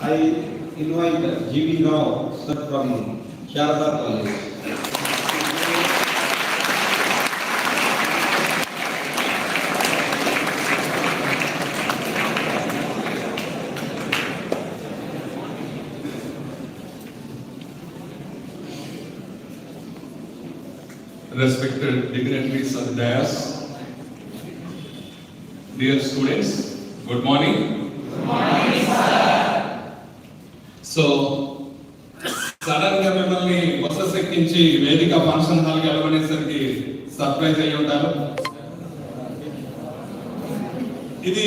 I invite G.V. Rao, sir, from Sharada College. Respected dignitaries of the dais, dear students, good morning. Good morning, sir. So, సడన్గా మిమ్మల్ని buses ఎక్కించి వేదిక function హాల్కి వెళ్ళమనేసరికి surprise అయ్యి ఉంటారు. ఇది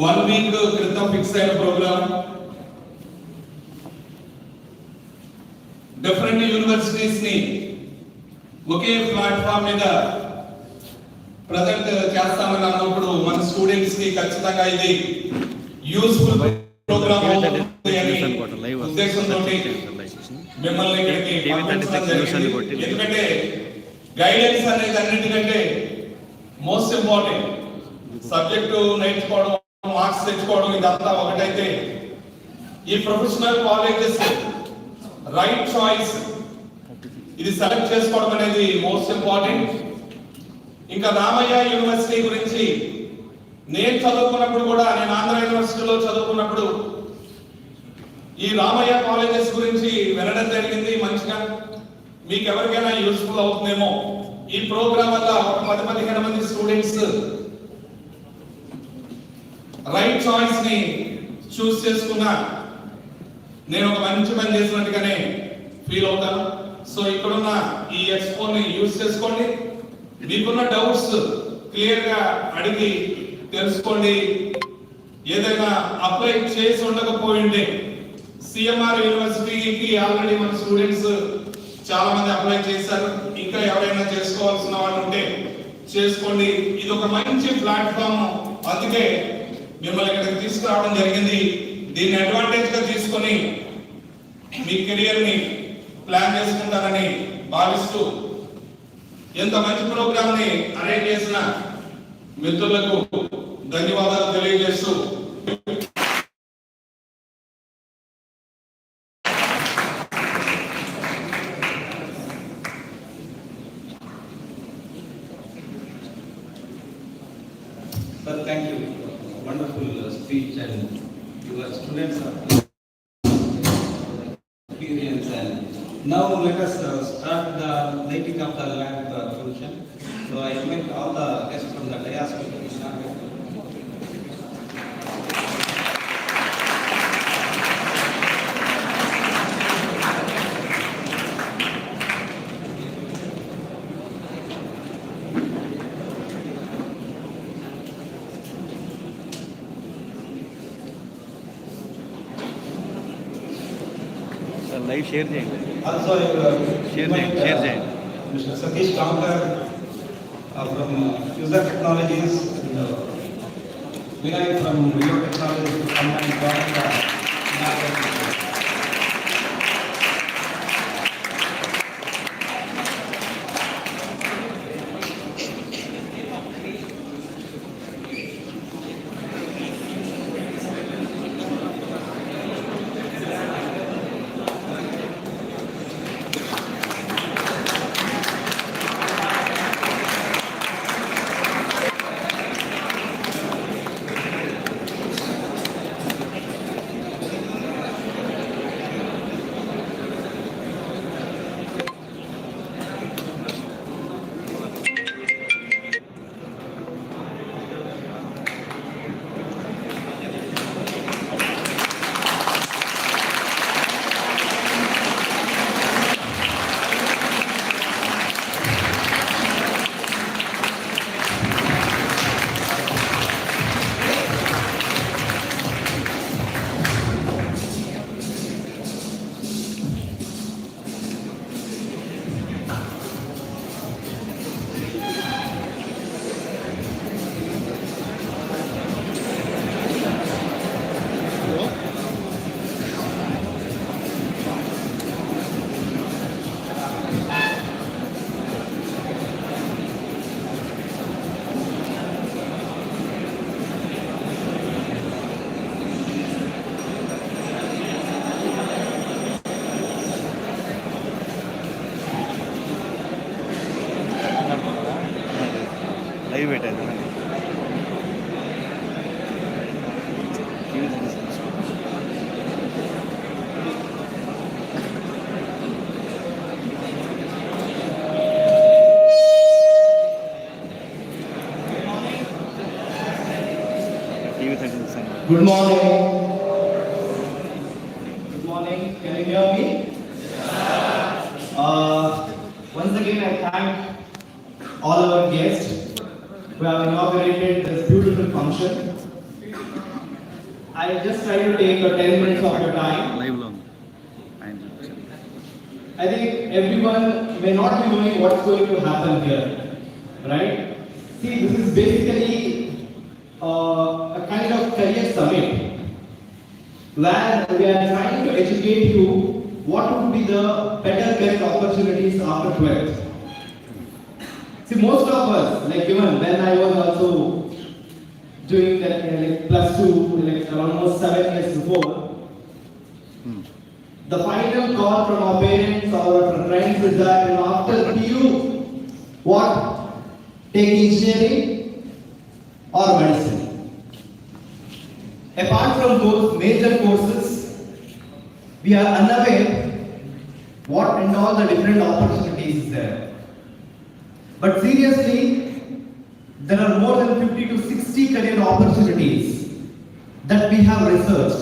1 వీక్ క్రితం ఫిక్స్ అయిన ప్రోగ్రామ్. డిఫరెంట్ యూనివర్సిటీస్ ని ఒకే ప్లాట్ఫామ్ మీద ప్రజెంట్ చేస్తామని అన్నప్పుడు మన స్టూడెంట్స్ కి ఖచ్చితంగా ఇది యూస్ఫుల్ ప్రోగ్రామ్ అవుతుంది అని ఉద్దేశంతో మిమ్మల్ని ఇక్కడికి పంపించడం జరిగింది. ఎందుకంటే గైడెన్స్ అనేది అన్నిటికంటే మోస్ట్ ఇంపార్టెంట్. సబ్జెక్టు నేర్చుకోవడం, మార్క్స్ తెచ్చుకోవడం ఇదంతా ఒకటైతే ఈ ప్రొఫెషనల్ కాలేజెస్ రైట్ చాయిస్ ఇది సెలెక్ట్ చేసుకోవడం అనేది మోస్ట్ ఇంపార్టెంట్. ఇంకా రామయ్య యూనివర్సిటీ గురించి నేను చదువుకున్నప్పుడు కూడా, నేను ఆంధ్ర యూనివర్సిటీలో చదువుకున్నప్పుడు ఈ రామయ్య కాలేజెస్ గురించి వినడం జరిగింది. మంచిగా మీకు ఎవరికైనా యూస్ఫుల్ అవుతుందేమో ఈ ప్రోగ్రామ్ వల్ల. ఒక 10-15 మంది స్టూడెంట్స్ రైట్ చాయిస్ ని చూస్ చేసుకున్నా నేను ఒక మంచి పని చేసినట్టుగానే ఫీల్ అవుతాను. సో ఇక్కడున్న ఈ ఎక్స్పోని యూజ్ చేసుకోండి. మీకున్న డౌట్స్ క్లియర్ గా అడిగి తెలుసుకోండి. ఏదైనా అప్లై చేసి ఉండకపోయింటే సిఎంఆర్ యూనివర్సిటీకి ఆల్రెడీ మన స్టూడెంట్స్ చాలా మంది అప్లై చేశారు. ఇంకా ఎవరైనా చేసుకోవాల్సిన వాళ్ళు ఉంటే చేసుకోండి. ఇది ఒక మంచి ప్లాట్ఫామ్, అందుకే మిమ్మల్ని ఇక్కడికి తీసుకురావడం జరిగింది. దీన్ని అడ్వాంటేజ్ గా తీసుకొని మీ కెరియర్ ని ప్లాన్ చేసుకుంటారని భావిస్తూ ఎంత మంచి ప్రోగ్రామ్ ని అరేంజ్ చేసిన మిత్రులకు ధన్యవాదాలు తెలియజేస్తూ Sir, thank you. Wonderful speech, and your students are experience. And now let us start the lighting of the lamp function. So I invite all the guests from the dais to start. Live share చేయండి. Also, share చేయండి. Mr. Satish Kamkar from User Technologies, Vinay from Rio Technologies to come and join the live పెట్టాను TV తగ్గించాను. Good morning. Good morning. Can you hear me? Once again, I thank all our guests who have inaugurated this beautiful function. I just try to take 10 minutes of your time. లైవ్లో ఉంది ఆయన చూపించాను. I think everyone may not be knowing what's going to happen here, right? See, this is basically a kind of career summit where we are trying to educate you what would be the better career opportunities after 12th. See, most of us, like even when I was also doing that like plus 2, like almost 7 years before, the final call from our parents or our friends is that, you know, after PU, what? Take engineering or medicine. Apart from those major courses, we are unaware what and all the different opportunities is there. But seriously, there are more than 50 to 60 career opportunities that we have researched.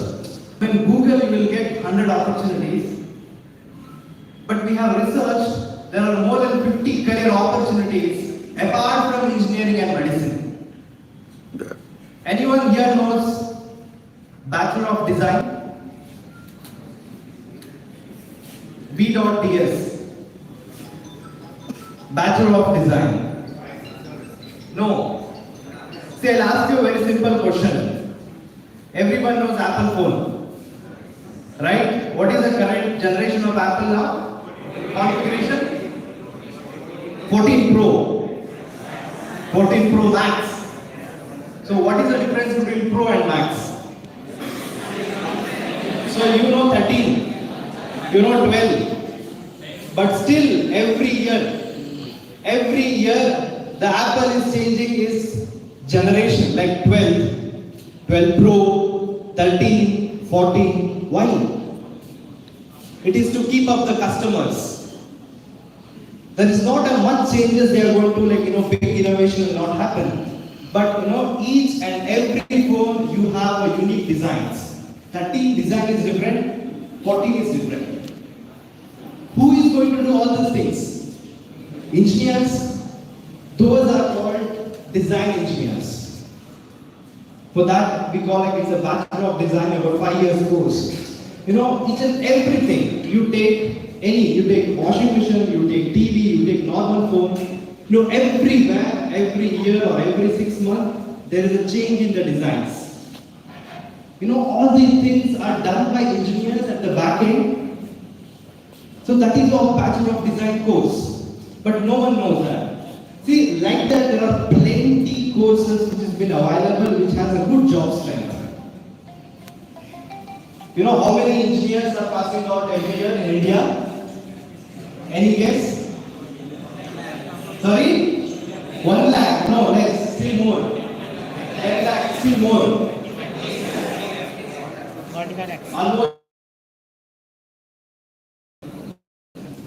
When Google, you will get 100 opportunities, but we have researched there are more than 50 career opportunities apart from engineering and medicine. Anyone here knows Bachelor of Design? B.DS. Bachelor of Design. No. See, I'll ask you a very simple question. Everyone knows Apple phone, right? What is the current generation of Apple now? Configuration? 14 Pro. 14 Pro Max. So what is the difference between Pro and Max? So you know 13, you know 12, but still every year the Apple is changing its generation, like 12, 12 Pro, 13, 14. Why? It is to keep up the customers. There is not a much changes they are going to, like, you know, big innovation will not happen. But you know, each and every phone you have a unique designs. 13 design is different, 14 is different. Who is going to do all these things? Engineers. Those are called design engineers. For that, we call it, it's a Bachelor of Design, about 5 years course. You know, each and everything you take, you take washing machine, you take TV, you take normal phone. You know, everywhere, every year or every 6 months, there is a change in the designs. You know, all these things are done by engineers at the back end. So that is our Bachelor of Design course. But no one knows that. See, like that, there are plenty courses which has been available, which has a good job strength. You know how many engineers are passing out every year in India? Any guess? Sorry? 1 lakh? No, less. Still more. 10 lakh, still more. Almost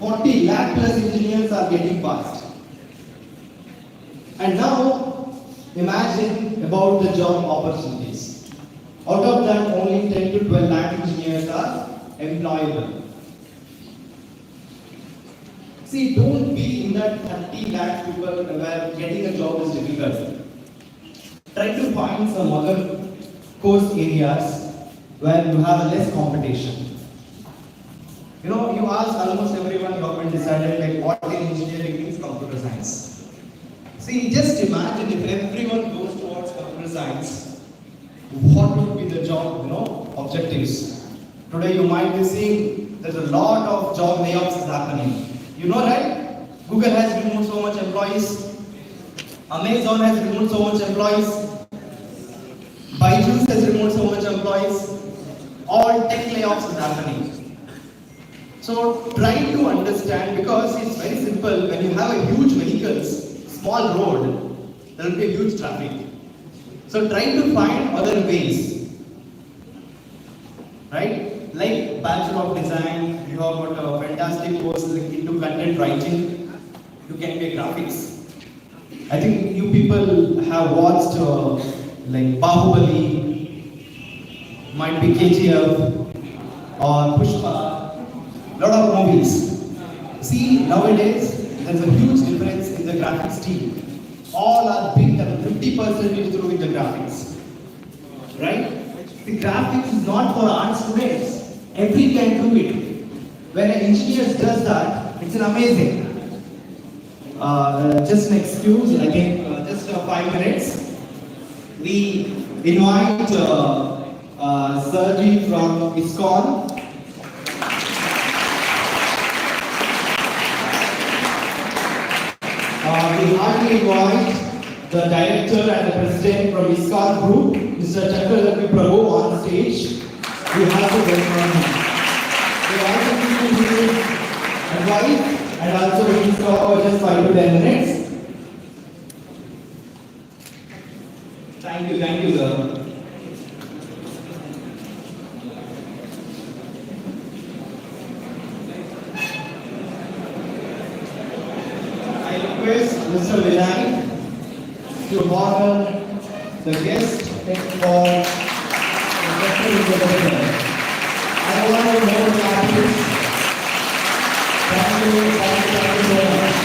40 lakh plus engineers are getting passed. And now, imagine about the job opportunities. Out of that, only 10 to 12 lakh engineers are employable. See, don't be in that 30 lakh people where getting a job is difficult. Try to find some other course areas where you have less competition. You know, you ask almost everyone, government decided like what in engineering means computer science. See, just imagine if everyone goes towards computer science, what would be the job, you know, objectives? Today you might be seeing there's a lot of job layoffs is happening. You know, right? Google has removed so much employees. Amazon has removed so much employees. Byju's has removed so much employees. All tech layoffs is happening. So try to understand, because it's very simple. When you have a huge vehicles, small road, there will be a huge traffic. So try to find other ways, right? Like Bachelor of Design, you have got a fantastic course into content writing. You can make graphics. I think you people have watched like Bahubali, might be KGF or Pushpa, lot of movies. See, nowadays there's a huge difference in the graphics team. All are big, 50% is through with the graphics, right? The graphics is not for art students. Every can do it. When an engineer does that, it's an amazing. Just an excuse, I think just 5 minutes. We invite Sergi from ISKCON. We hardly invite the director and the president from ISKCON group, Mr. Chakravarti Prabhu, on stage. We have to welcome him. We also need to give advice and also we will talk for just 5 to 10 minutes. Thank you, sir. I request Mr. Vinay to honor the guest for the second introduction. I want to know the artists. Thank you so much.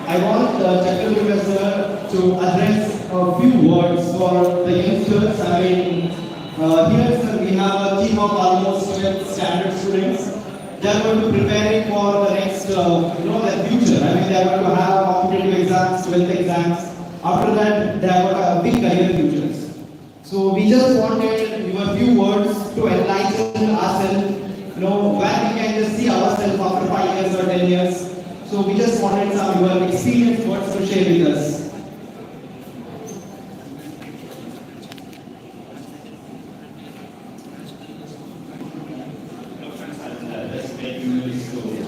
I want Chakravarti sir to address a few words for the youngsters. I mean, here sir, we have a team of almost 12 standard students. They are going to prepare for the next, their future. I mean, they are going to have competitive exams, 12th exams. After that, they have got a big career futures. So we just wanted your few words to enlighten ourselves, where we can just see ourselves after 5 years or 10 years. So we just wanted some your experience words to share with us. Just make you know story.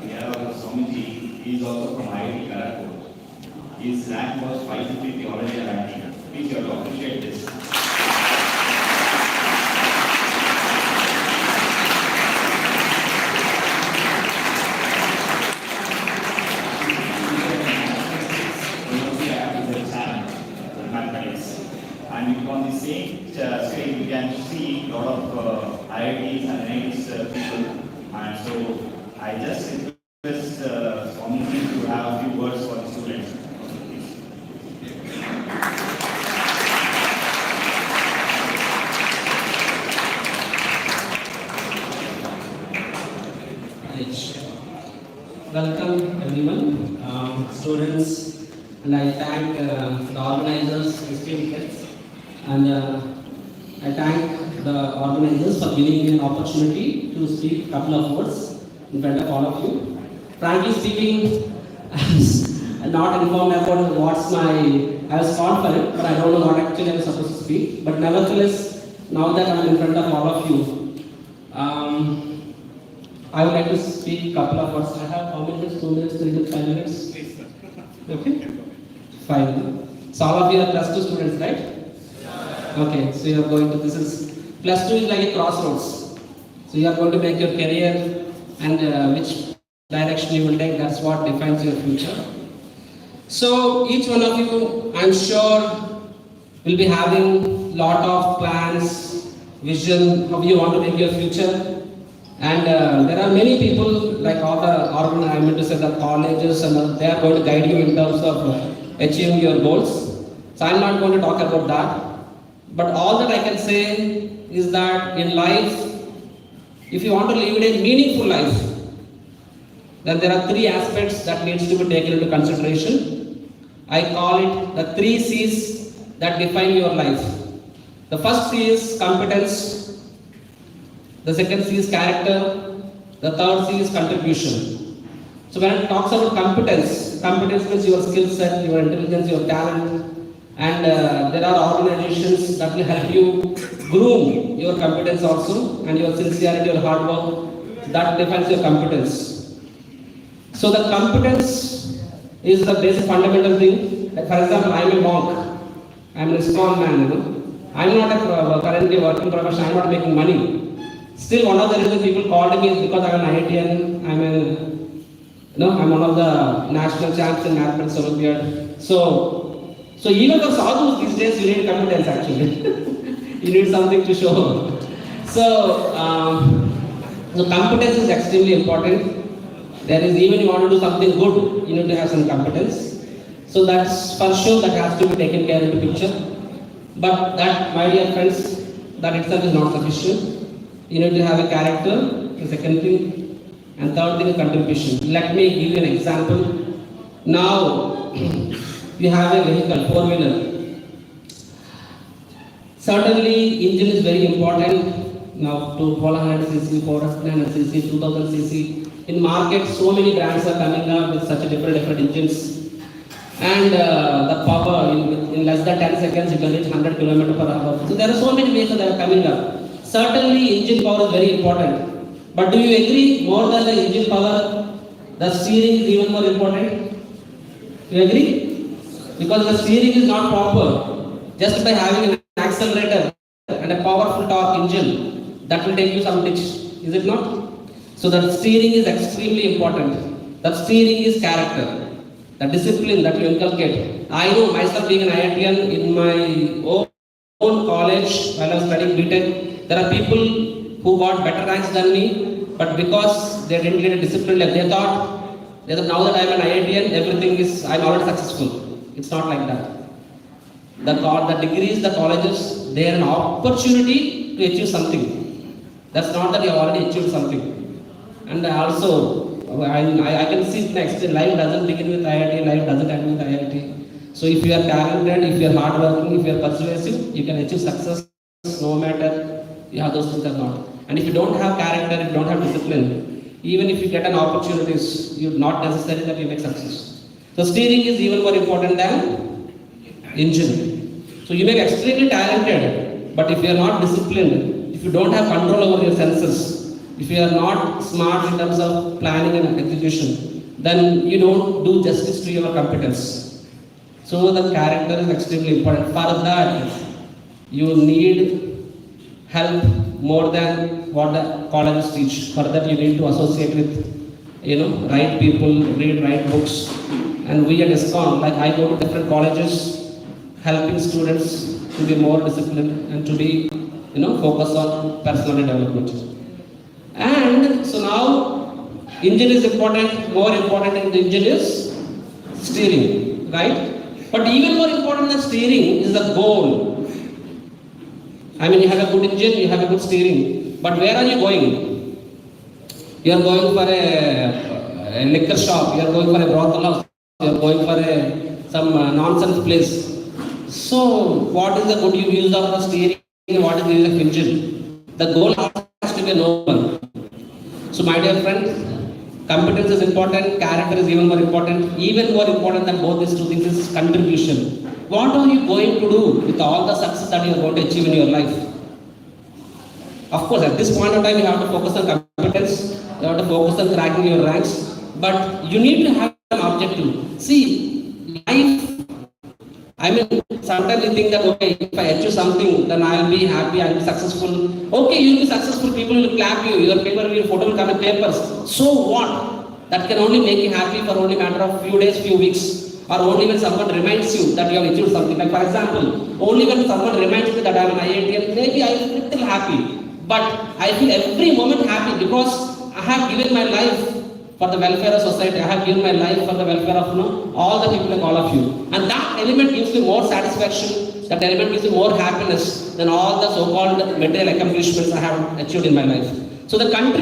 We have Swamiji. He is also from IIT Kharagpur. His rank was 550 already ranking. Please you have to appreciate this. And on the same screen, you can see a lot of IITs and NITs people. And so I just request Swamiji to have a few words for the students. Welcome everyone, students, and I thank the organizers, esteemed guests, and I thank the organizers for giving me an opportunity to speak a couple of words in front of all of you. Frankly speaking, I'm not informed about I was called for it, but I don't know what actually I'm supposed to speak. But nevertheless, now that I'm in front of all of you, I would like to speak a couple of words. I have how many minutes? 2 minutes, 3 to 5 minutes? Okay? Fine. So all of you are plus 2 students, right? Okay, so you are going to, this is, plus 2 is like a crossroads. So you are going to make your career and which direction you will take, that's what defines your future. So each one of you, I'm sure, will be having lot of plans, vision, how you want to make your future. And there are many people, like all the I meant to say the colleges, and they are going to guide you in terms of achieving your goals. So I'm not going to talk about that. But all that I can say is that in life, if you want to live a meaningful life, then there are 3 aspects that needs to be taken into consideration. I call it the 3 C's that define your life. The first C is competence. The second C is character. The third C is contribution. So when it talks about competence, competence means your skill set, your intelligence, your talent, And there are organizations that will help you groom your competence also, and your sincerity, your hard work, that defines your competence. So the competence is the basic fundamental thing. Like for example, I am a monk, I am a strong man, you know. I am not a currently working profession, I am not making money. Still, one of the reasons people called me is because I am an IITian, I am a, you know, I'm one of the national champs in mathematics Olympiad. So even for sadhus these days, you need competence actually. You need something to show. So competence is extremely important. There is, even you want to do something good, you need to have some competence. So that's for sure, that has to be taken care of in the picture. But that, my dear friends, that itself is not sufficient. You need to have a character, the second thing, and third thing is contribution. Let me give you an example. Now, you have a vehicle, four-wheeler. Certainly, engine is very important. Now, to 1200 cc, 400 cc, 2000 cc. In market, so many brands are coming up with such different engines. And the power, in less than 10 seconds, you can reach 100 km/h. So there are so many vehicles that are coming up. Certainly, engine power is very important. But do you agree, more than the engine power, the steering is even more important? You agree? Because the steering is not proper. Just by having an accelerator and a powerful torque engine, that will take you some ditch. Is it not? So the steering is extremely important. The steering is character. The discipline that you inculcate. I know myself being an IITian, in my own college, while I was studying BTech, there are people who got better ranks than me, but because they didn't get a discipline, like they thought now that I am an IITian, I'm already successful. It's not like that. The degrees, the colleges, they are an opportunity to achieve something. That's not that you have already achieved something. And also, I can see next, life doesn't begin with IIT, life doesn't end with IIT. So if you are talented, if you are hardworking, if you are persuasive, you can achieve success no matter you have those things or not. And if you don't have character, if you don't have discipline, even if you get an opportunity, you're not necessary that you make success. So steering is even more important than engine. So you may be extremely talented, but if you are not disciplined, if you don't have control over your senses, if you are not smart in terms of planning and execution, then you don't do justice to your competence. So the character is extremely important. For that, you need help more than what the colleges teach. For that, you need to associate with, right people, read right books. And we at EXPO, like I go to different colleges, helping students to be more disciplined and to be, focus on personal development. And so now, engine is important, more important than the engine is steering, right? But even more important than steering is the goal. I mean, you have a good engine, you have a good steering, but where are you going? You are going for a liquor shop, you are going for a brothel house, you are going for some nonsense place. So, what is the good use of the steering? What is the use of engine? The goal has to be noble. So my dear friends, competence is important, character is even more important. Even more important than both these two things is contribution. What are you going to do with all the success that you are going to achieve in your life? Of course, at this point of time, you have to focus on competence, you have to focus on cracking your ranks, but you need to have an objective. See, life, sometimes you think that, okay, if I achieve something, then I'll be happy, I'll be successful. Okay, you'll be successful, people will clap you, your paper, your photo will come in papers. So what? That can only make you happy for only a matter of few days, few weeks. Or only when someone reminds you that you have achieved something. Like for example, only when someone reminds me that I am an IITian, maybe I feel little happy. But I feel every moment happy because I have given my life for the welfare of society. I have given my life for the welfare of all the people like all of you. And that element gives me more satisfaction, that element gives me more happiness than all the so-called material accomplishments I have achieved in my life. So the country